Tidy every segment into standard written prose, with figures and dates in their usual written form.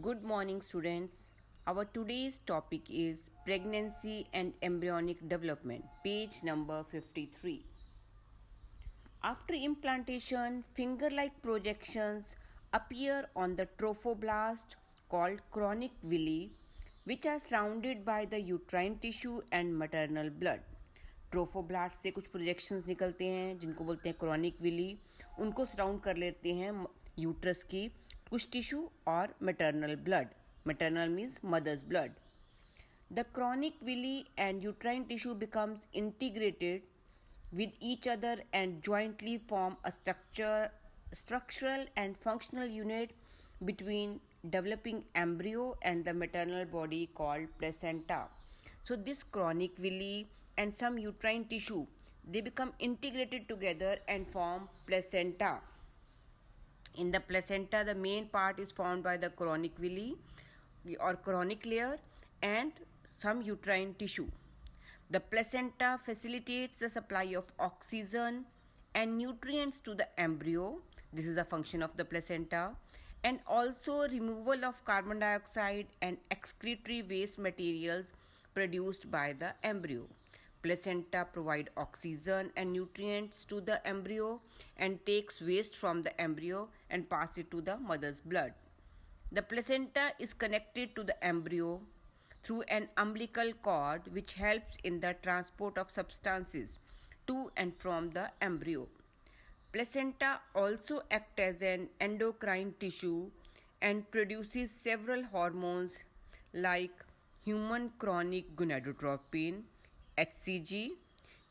Good morning, students. Our today's topic is pregnancy and embryonic development, page number 53. After implantation, finger like projections appear on the trophoblast called chronic villi, which are surrounded by the uterine tissue and maternal blood. Trophoblast से कुछ projections निकलते हैं जिनको बोलते हैं chronic Willie. उनको surround कर लेते हैं यूट्रस की कुछ टिश्यू और maternal blood. Maternal means mother's blood. The chorionic villi and uterine tissue becomes integrated with each other and jointly form a structural and functional unit between developing embryo and the maternal body called placenta. So this chronic villi and some uterine tissue, they become integrated together and form placenta. In the placenta, the main part is formed by the chronic villi or chronic layer and some uterine tissue. The placenta facilitates the supply of oxygen and nutrients to the embryo. This is a function of the placenta. And also removal of carbon dioxide and excretory waste materials produced by the embryo. Placenta provide oxygen and nutrients to the embryo and takes waste from the embryo and pass it to the mother's blood. The placenta is connected to the embryo through an umbilical cord which helps in the transport of substances to and from the embryo. Placenta also acts as an endocrine tissue and produces several hormones like human chronic gonadotropin HCG,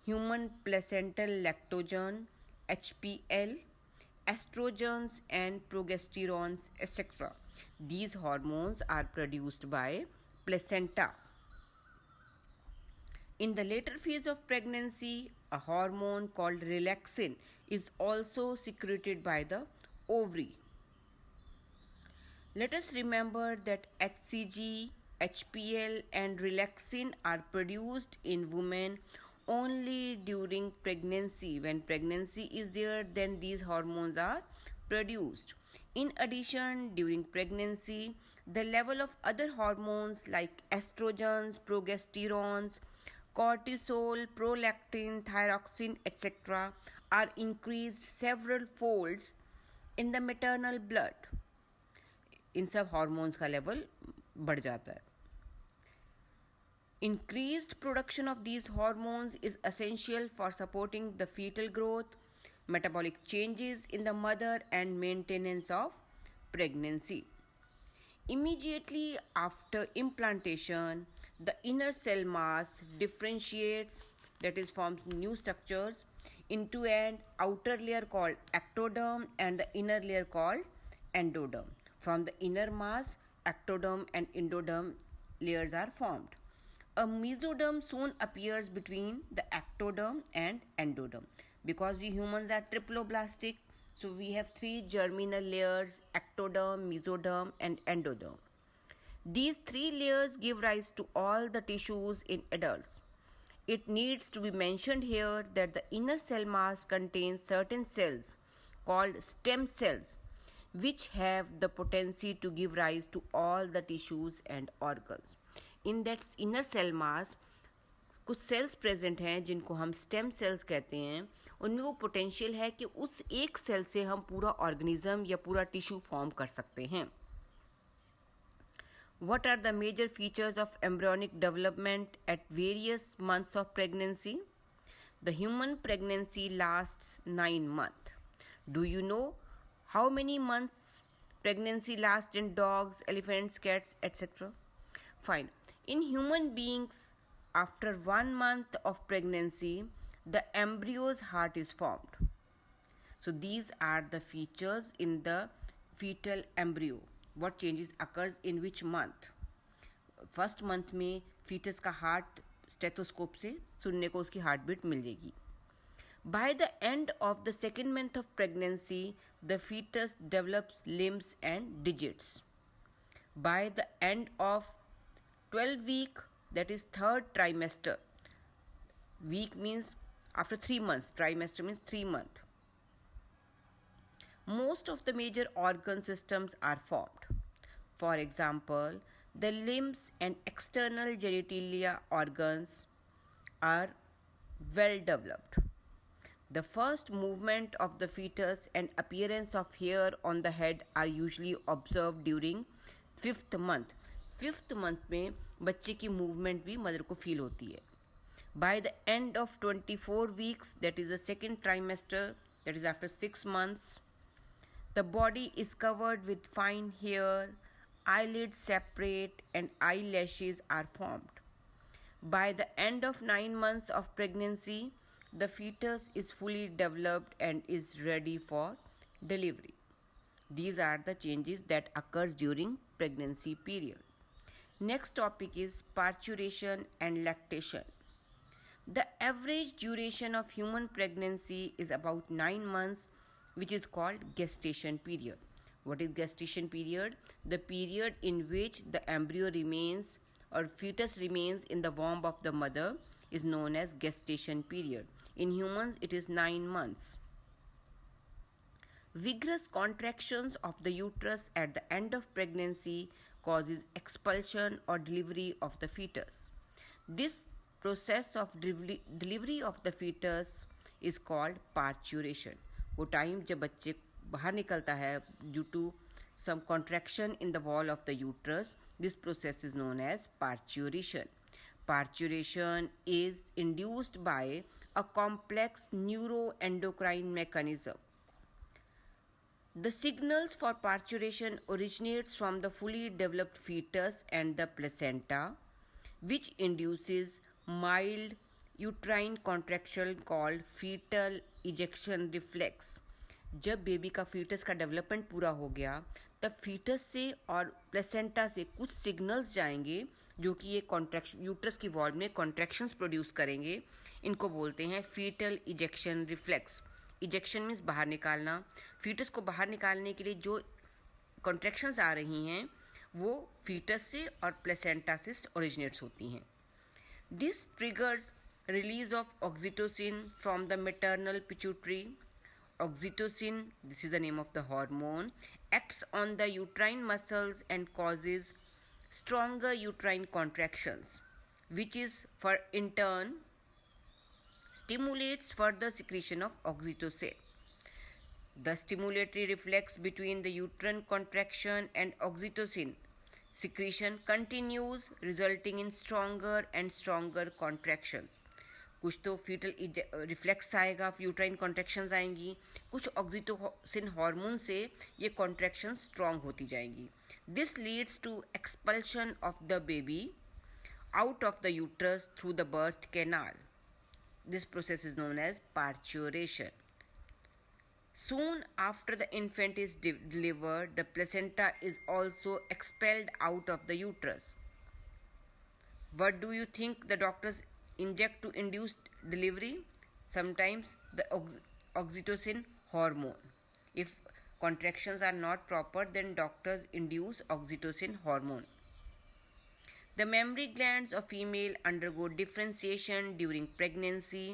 human placental lactogen HPL, estrogens and progesterones, etc. These hormones are produced by placenta. In the later phase of pregnancy, a hormone called relaxin is also secreted by the ovary. Let us remember that HCG, HPL and relaxin are produced in women only during pregnancy. When pregnancy is there, then these hormones are produced. In addition, during pregnancy, the level of other hormones like estrogens, progesterones, cortisol, prolactin, thyroxine, etc. are increased several folds in the maternal blood. इन सब hormones का level बढ़ जाता है. Increased production of these hormones is essential for supporting the fetal growth, metabolic changes in the mother and maintenance of pregnancy. Immediately after implantation, the inner cell mass differentiates, that is forms new structures into an outer layer called ectoderm and the inner layer called endoderm. From the inner mass, ectoderm and endoderm layers are formed. A mesoderm soon appears between the ectoderm and endoderm. Because we humans are triploblastic, so we have three germinal layers: ectoderm, mesoderm and endoderm. These three layers give rise to all the tissues in adults. It needs to be mentioned here that the inner cell mass contains certain cells called stem cells, which have the potency to give rise to all the tissues and organs. In that inner cell mass, कुछ cells present हैं जिनको हम stem cells कहते हैं. उनमें वो potential है कि उस एक सेल से हम पूरा ऑर्गेनिज्म या पूरा टिश्यू फॉर्म कर सकते हैं. What are the major features of embryonic development at various months of pregnancy? The human pregnancy lasts 9 months. Do you know how many months pregnancy lasts in dogs, elephants, cats, etc.? Fine. In human beings, after 1 month of pregnancy, the embryo's heart is formed. So these are the features in the fetal embryo. What changes occurs in which month? First month में fetus का heart stethoscope से सुनने को उसकी heart beat मिल जाएगी. By the end of the second month of pregnancy, the fetus develops limbs and digits. By the end of 12 week, that is third trimester. Week means after 3 months. Trimester means 3 months. Most of the major organ systems are formed. For example, the limbs and external genitalia organs are well developed. The first movement of the fetus and appearance of hair on the head are usually observed during 5th month. 5th month में बच्चे की movement भी mother को feel होती है. By the end of 24 weeks, that is the second trimester, that is after 6 months, the body is covered with fine hair, eyelids separate, and eyelashes are formed. By the end of 9 months of pregnancy, the fetus is fully developed and is ready for delivery. These are the changes that occurs during pregnancy period. Next topic is parturition and lactation. The average duration of human pregnancy is about 9 months, which is called gestation period. What is gestation period? The period in which the embryo remains or fetus remains in the womb of the mother is known as gestation period. In humans, it is 9 months. Vigorous contractions of the uterus at the end of pregnancy causes expulsion or delivery of the fetus. This process of delivery of the fetus is called parturition. वो time जब बच्चे बाहर निकलता है due to some contraction in the wall of the uterus, this process is known as parturition. Parturition is induced by a complex neuroendocrine mechanism. The signals for parturition originates from the fully developed fetus and the placenta, which induces mild uterine contraction called fetal ejection reflex. जब baby का foetus का development पूरा हो गया तब foetus से और placenta से कुछ सिग्नल्स जाएंगे जो कि ये कॉन्ट्रैक्शन यूट्रस की वॉल में कॉन्ट्रैक्शंस प्रोड्यूस करेंगे. इनको बोलते हैं fetal ejection reflex. Ejection means बाहर निकालना. फीटस को बाहर निकालने के लिए जो कॉन्ट्रैक्शंस आ रही हैं वो फीटस से और प्लेसेंटा से ओरिजिनेट्स होती हैं. This triggers release of oxytocin from the maternal pituitary. Oxytocin, this is the name of the hormone, acts on the uterine muscles and causes stronger uterine contractions, which is for in turn stimulates further secretion of oxytocin. The stimulatory reflex between the uterine contraction and oxytocin secretion continues, resulting in stronger and stronger contractions. कुछ तो fetal reflex आएगा, uterine contractions आएंगी, कुछ oxytocin hormone से ये contractions strong होती जाएंगी. This leads to expulsion of the baby out of the uterus through the birth canal. This process is known as parturition. Soon after the infant is delivered, the placenta is also expelled out of the uterus. What do you think the doctors inject to induce delivery? Sometimes the oxytocin hormone. If contractions are not proper, then doctors induce oxytocin hormone. The mammary glands of female undergo differentiation during pregnancy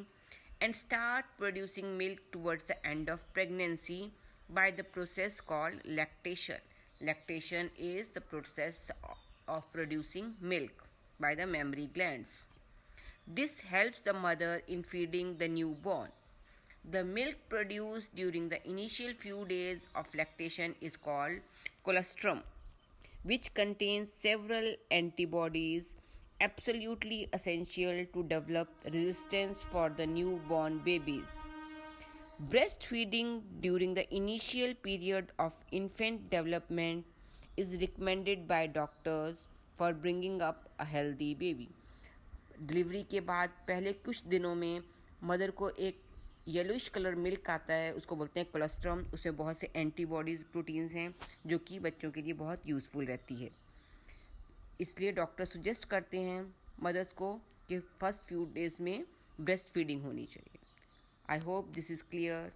and start producing milk towards the end of pregnancy by the process called lactation. Lactation is the process of producing milk by the mammary glands. This helps the mother in feeding the newborn. The milk produced during the initial few days of lactation is called colostrum, which contains several antibodies absolutely essential to develop resistance for the newborn babies. Breastfeeding during the initial period of infant development is recommended by doctors for bringing up a healthy baby. Delivery के बाद पहले कुछ दिनों में mother को एक yellowish colour milk आता है, उसको बोलते हैं कोलेस्ट्रम. उसमें बहुत से एंटीबॉडीज़ प्रोटीन्स हैं जो कि बच्चों के लिए बहुत यूज़फुल रहती है. इसलिए डॉक्टर सजेस्ट करते हैं मदर्स को कि फर्स्ट फ्यू डेज़ में ब्रेस्ट फीडिंग होनी चाहिए. I hope this is clear.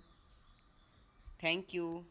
Thank you.